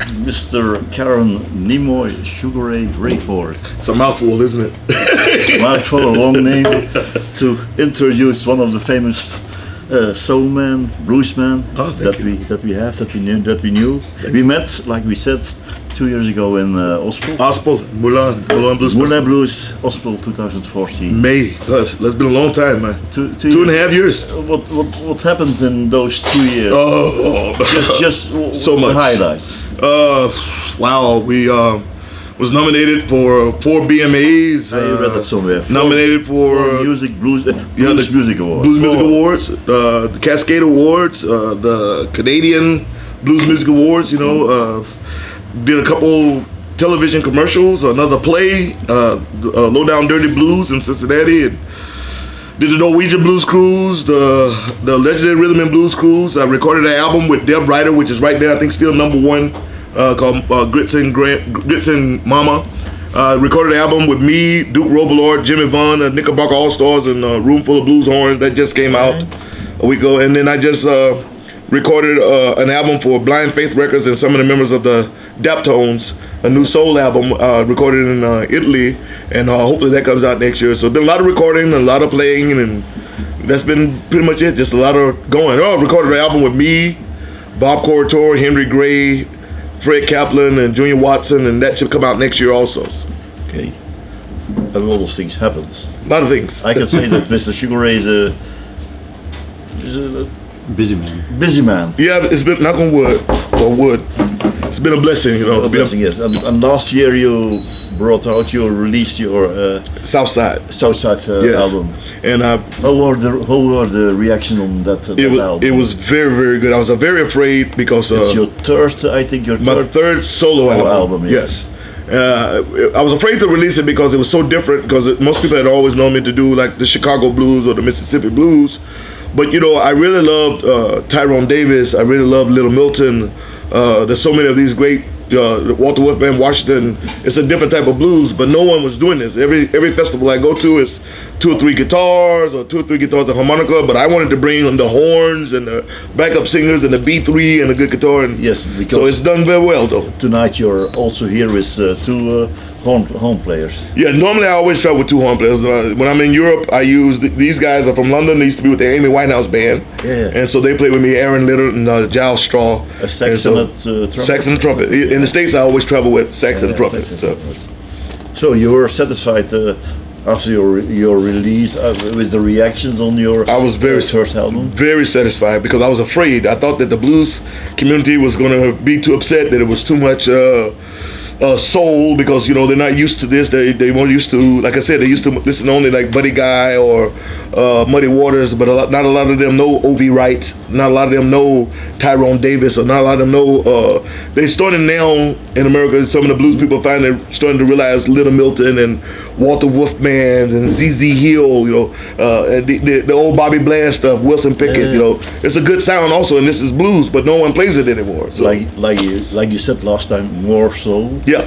Mr. Karen Nimoy Sugaray Rayford. It's a mouthful, isn't it? Mouthful, a long name, to introduce one of the famous soul man, blues man that we knew. We met, like we said, 2 years ago in Ospel. Moulin Blues. Moulin Blues, Ospel 2014. May, that's been a long time, man. Two 2.5 years. What happened in those 2 years? Oh, just so much. Highlights. Wow, we was nominated for 4 BMAs. I read that somewhere. Nominated for Blues Music Awards. Blues Music Awards, the Cascade Awards, the Canadian Blues Music Awards. You know, did a couple television commercials, another play, Low Down Dirty Blues in Cincinnati, and did the Norwegian Blues Cruise, the Legendary Rhythm and Blues Cruise. I recorded an album with Deb Ryder, which is right there, I think still #1, called Grits and Mama. Recorded an album with me, Duke Robillard, Jimmy Vaughn, Knickerbocker All-Stars, and a Room Full of Blues Horns. That just came out a week ago. And then I just recorded an album for Blind Faith Records and some of the members of the Daptones, a new soul album recorded in Italy, and hopefully that comes out next year. So been a lot of recording, a lot of playing, and that's been pretty much it. Just a lot of going. Recorded an album with me, Bob Corritore, Henry Gray, Fred Kaplan, and Junior Watson, and that should come out next year also. Okay. A lot of things happened. A lot of things. I can say that Mr. Sugaray is a busy man. Busy man. Yeah, it's been, knock on wood, or wood. It's been a blessing, you know. A blessing, yes. And last year you released your Southside album. And how were the reaction on that album? It was very, very good. I was very afraid because it's your third, my third solo album. Yes. I was afraid to release it because it was so different, because most people had always known me to do like the Chicago blues or the Mississippi blues. But you know, I really loved Tyrone Davis. I really loved Little Milton. There's so many of these great Walter Wolfman, Washington. It's a different type of blues, but no one was doing this. Every festival I go to is 2 or 3 guitars, or 2 or 3 guitars and harmonica. But I wanted to bring in the horns and the backup singers and the B3 and the good guitar. And yes, so it's done very well though. Tonight you're also here with 2 horn players. Yeah, normally I always travel with 2 horn players. When I'm in Europe, I use these guys are from London. They used to be with the Amy Winehouse band. Yeah. And so they play with me, Aaron Litter and Giles Straw. A sax and trumpet. Sax and trumpet. In the States, I always travel with sax and trumpet. So you were satisfied after your release with the reactions on your first album? Very satisfied, because I was afraid. I thought that the blues community was going to be too upset, that it was too much soul, because you know they're not used to this. They weren't used to, like I said, they used to listen only like Buddy Guy or Muddy Waters, but not a lot of them know O.V. Wright. Not a lot of them know Tyrone Davis, or not a lot of them know. They starting now in America. Some of the blues people finally starting to realize Little Milton and Walter Wolfman and Z.Z. Hill. You know, and the old Bobby Bland stuff, Wilson Pickett. You know, it's a good sound also, and this is blues, but no one plays it anymore. So. Like you said last time, more soul. Yeah.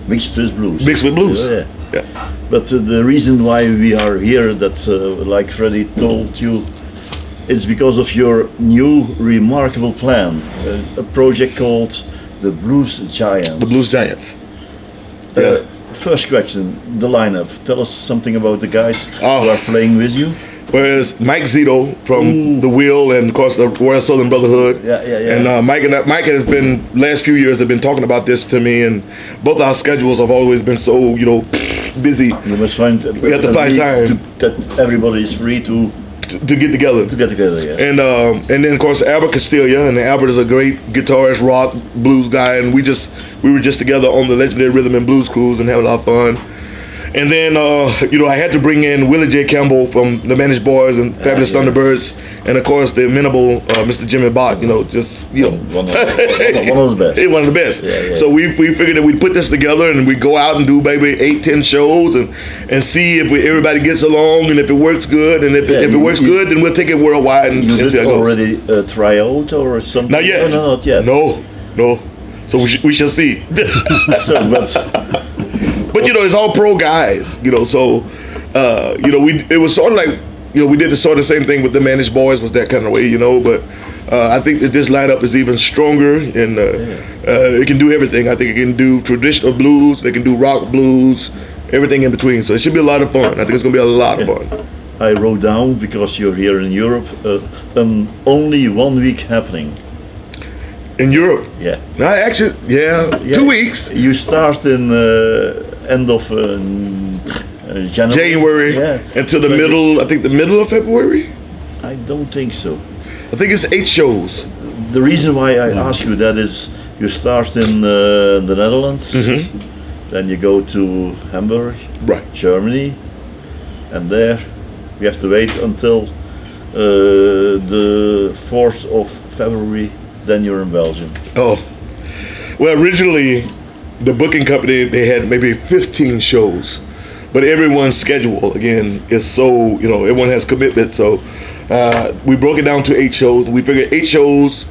Mixed with blues. Mixed with blues. Yeah. But the reason why we are here, that's like Freddie told you, it's because of your new remarkable plan, a project called the Blues Giants. The Blues Giants. First question, the lineup. Tell us something about the guys who are playing with you. Whereas Mike Zito from The Wheel and of course the Royal Southern Brotherhood. And Mike has been, last few years have been talking about this to me, and both our schedules have always been so, you know, busy. You must find we have to find time that everybody is free to get together. Yeah. And then of course Albert Castilla, and Albert is a great guitarist, rock, blues guy, and we were just together on the Legendary Rhythm and Blues Cruise and having a lot of fun. And then, you know, I had to bring in Willie J. Campbell from the Managed Boys and Fabulous Thunderbirds, and of course the amenable Mr. Jimmy Bott. You know, just one of the best. One of the best. So we figured that we'd put this together and we'd go out and do maybe 8-10 shows and see if everybody gets along and if it works good, and if it works good, then we'll take it worldwide and see how it goes. Already try out or something? Not yet. No, not yet. No. So we shall see. But you know, it's all pro guys, you know. So, you know, it was sort of like, you know, we did the sort of same thing with the Managed Boys, was that kind of way, you know. But I think that this lineup is even stronger, and it can do everything. I think it can do traditional blues, they can do rock blues, everything in between. So it should be a lot of fun. I think it's going to be a lot of fun. I wrote down, because you're here in Europe, only 1 week happening. In Europe? Yeah. No, actually, 2 weeks. You start in end of January until the middle, I think the middle of February? I don't think so. I think it's 8 shows. The reason why I ask you that is you start in the Netherlands, then you go to Hamburg, right, Germany, and there we have to wait until the 4th of February, then you're in Belgium. Oh, well, originally the booking company, they had maybe 15 shows, but everyone's schedule again is so, everyone has commitment, so we broke it down to 8 shows. We figured 8 shows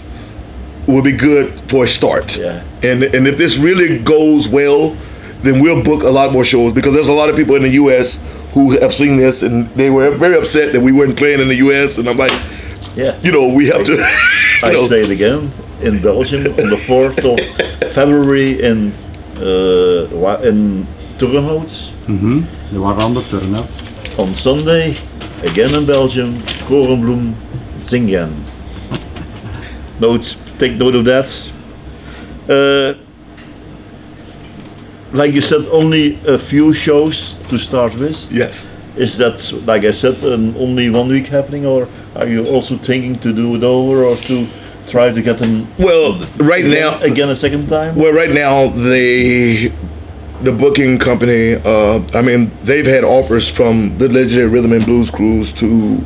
will be good for a start. Yeah. And if this really goes well, then we'll book a lot more shows, because there's a lot of people in the U.S. who have seen this, and they were very upset that we weren't playing in the U.S. And I'm like, we have to. I say it again, in Belgium on the 4th of February in Turnhout. De Warande Turnhout. On Sunday, again in Belgium, Korenbloem, Zingen. Take note of that. Like you said, only a few shows to start with. Yes. Is that, like I said, only 1 week happening, or are you also thinking to do it over, or to try to get them? Well, right now, again a second time. Well, right now the booking company, they've had offers from the legendary Rhythm and Blues Cruise to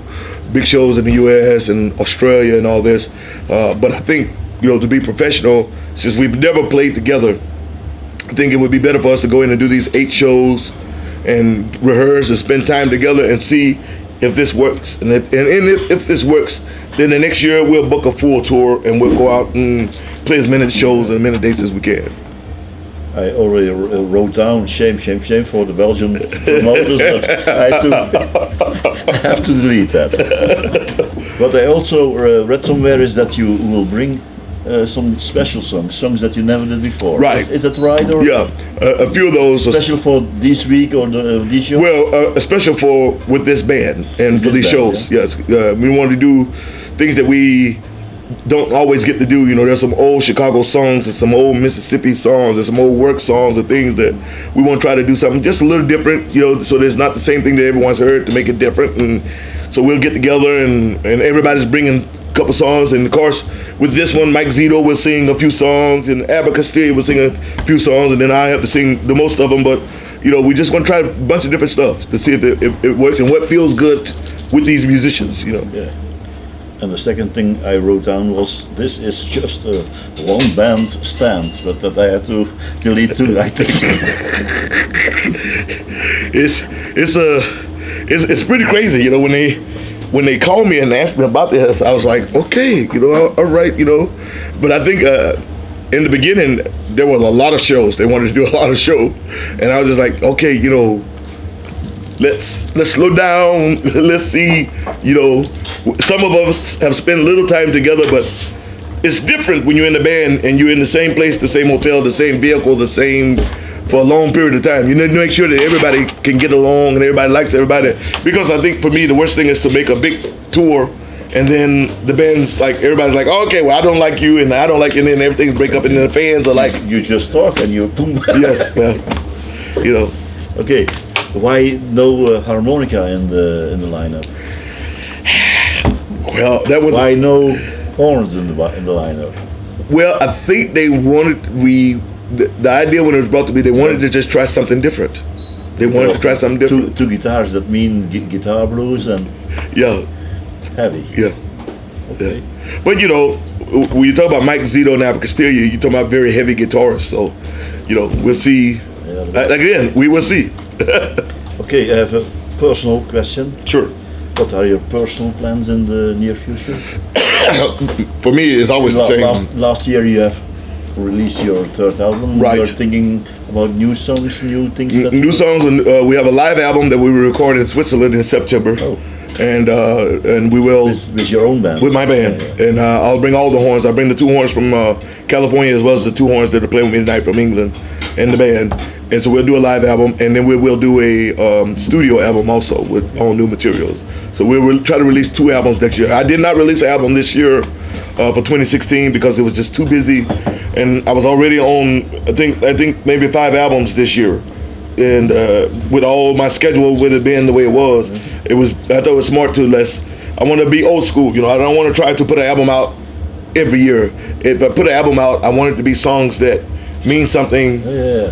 big shows in the U.S. and Australia and all this. But I think, to be professional, since we've never played together, I think it would be better for us to go in and do these 8 shows and rehearse and spend time together and see if this works. And if this works, then the next year we'll book a full tour and we'll go out and play as many shows and as many dates as we can. I already wrote down shame for the Belgian promoters, but I have to delete that. But I also read somewhere is that you will bring some special songs that you never did before. Right. Is that right? Or yeah, a few of those. Special for this week or these shows? Well, a special with this band and for these shows. Yeah? Yes, we want to do things that we don't always get to do. There's some old Chicago songs and some old Mississippi songs and some old work songs and things that we want to try to do something just a little different, so there's not the same thing that everyone's heard, to make it different. And so we'll get together and everybody's bringing a couple songs. And of course, with this one, Mike Zito will sing a few songs and Abba Castillo will sing a few songs, and then I have to sing the most of them. But, we just want to try a bunch of different stuff to see if it works and what feels good with these musicians, Yeah. And the second thing I wrote down was, this is just a one band stand, but that I had to delete too, I think. It's pretty crazy, when they called me and asked me about this, I was like, okay, all right, But I think in the beginning there was a lot of shows. They wanted to do a lot of shows, and I was just like, okay, let's slow down. Let's see, some of us have spent a little time together, but it's different when you're in the band and you're in the same place, the same hotel, the same vehicle, the same, for a long period of time. You need to make sure that everybody can get along and everybody likes everybody. Because I think for me, the worst thing is to make a big tour and then the band's like, everybody's like, oh, okay, well, I don't like you and I don't like you, and then everything's break up and then the fans are like, you just talk and you boom. Yes, well, Okay. Why no harmonica in the lineup? Well, that was. Why no horns in the lineup? Well, I think they wanted the idea when it was brought to me, they wanted to just try something different. They wanted to try something different. Two guitars, that mean guitar blues and heavy. Yeah. Okay. Yeah. But when you talk about Mike Zito and Abba Castillo, you're talking about very heavy guitarists. So, we'll see. Again, we will see. Okay, I have a personal question. Sure. What are your personal plans in the near future? For me, it's always the same. Last year you have released your 3rd album. Right. You're thinking about new songs, new things? New songs, and we have a live album that we will record in Switzerland in September. Oh. and we will With your own band. with my band, and I'll bring all the horns. I'll bring the 2 horns from California as well as the 2 horns that are playing with me tonight from England, and the band. And so we'll do a live album, and then we'll do a studio album also with all new materials. So we'll try to release 2 albums next year. I did not release an album this year for 2016 because it was just too busy, and I was already on I think maybe 5 albums this year. And with all my schedule with it being the way it was, I thought it was smart to I want to be old school. You know, I don't want to try to put an album out every year. If I put an album out, I want it to be songs that mean something,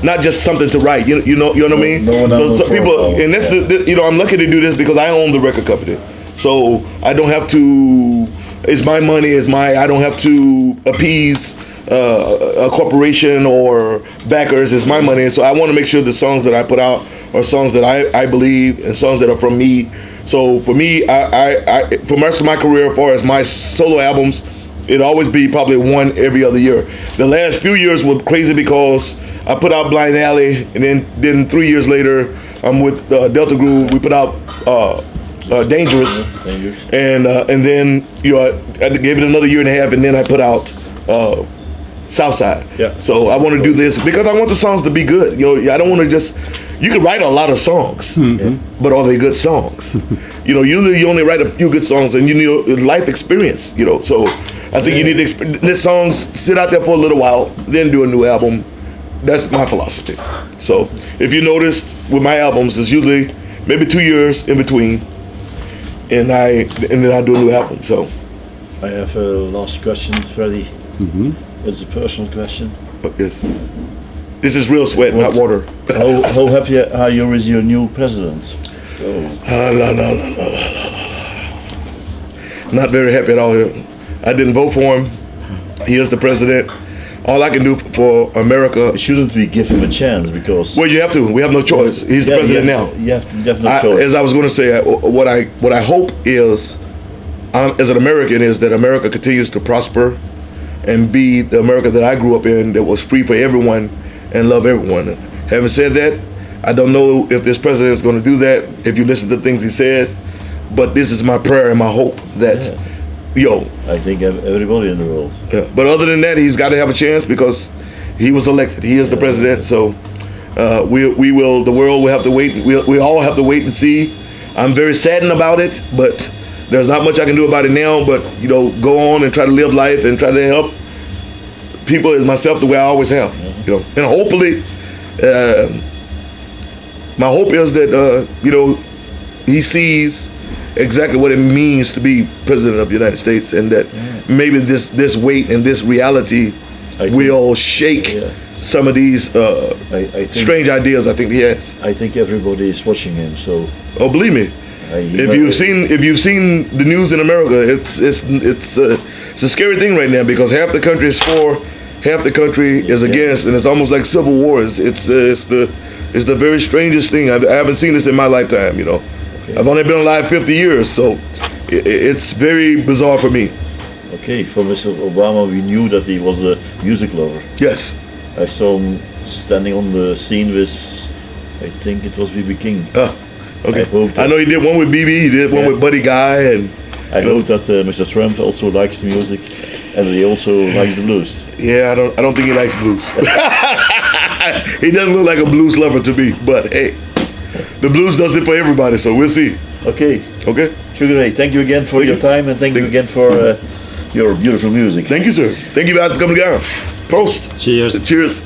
not just something to write. You know what I mean? So people, and that's I'm lucky to do this because I own the record company. So I don't have to. It's my money. I don't have to appease a corporation or backers. It's my money, and so I want to make sure the songs that I put out are songs that I believe and songs that are from me. So for me, I for most of my career, as far as my solo albums, it'd always be probably 1 every other year. The last few years were crazy because I put out Blind Alley, and then 3 years later, I'm with Delta Groove. We put out Dangerous, and then I gave it another 1.5 years, and then I put out Southside. Yeah. So I want to do this because I want the songs to be good. I don't want to just. You can write a lot of songs, but are they good songs? Usually you only write a few good songs, and you need life experience. So I think you need to let songs sit out there for a little while, then do a new album. That's my philosophy. So if you noticed with my albums, it's usually maybe 2 years in between, and then I do a new album. So I have a last question, Freddie. It's a personal question. yes, this is real sweat, not water. How happy are you with your new president? Not very happy at all. I didn't vote for him. He is the president. All I can do for America. Shouldn't we give him a chance? Because Well, you have to. We have no choice. He's the president now. You have no choice. As I was going to say, what I hope is, as an American, is that America continues to prosper and be the America that I grew up in, that was free for everyone and love everyone. Having said that, I don't know if this president is going to do that, if you listen to the things he said, but this is my prayer and my hope that, I think everybody in the world. But other than that, he's got to have a chance because he was elected. He is the president, so we will, the world will have to wait. We all have to wait and see. I'm very saddened about it, but there's not much I can do about it now, but go on and try to live life and try to help people as myself the way I always have. And hopefully, my hope is that he sees exactly what it means to be president of the United States, and that maybe this weight and this reality will shake some of these I think, strange ideas I think he has. I think everybody is watching him. So believe me. If you've seen the news in America, it's a scary thing right now because half the country is for, half the country is against, and it's almost like civil war. It's the very strangest thing. I haven't seen this in my lifetime. I've only been alive 50 years, so it's very bizarre for me. Okay, for Mr. Obama, we knew that he was a music lover. Yes. I saw him standing on the scene with, I think it was B.B. King. Okay. I know he did one with BB, he did one with Buddy Guy, and I hope that Mr. Trump also likes the music, and he also likes the blues. Yeah, I don't think he likes blues. He doesn't look like a blues lover to me, but hey, the blues does it for everybody, so we'll see. Okay. Sugar Ray, thank you again for your time, and thank you again for your beautiful music. Thank you, sir. Thank you guys for coming down. Prost. Cheers. Cheers.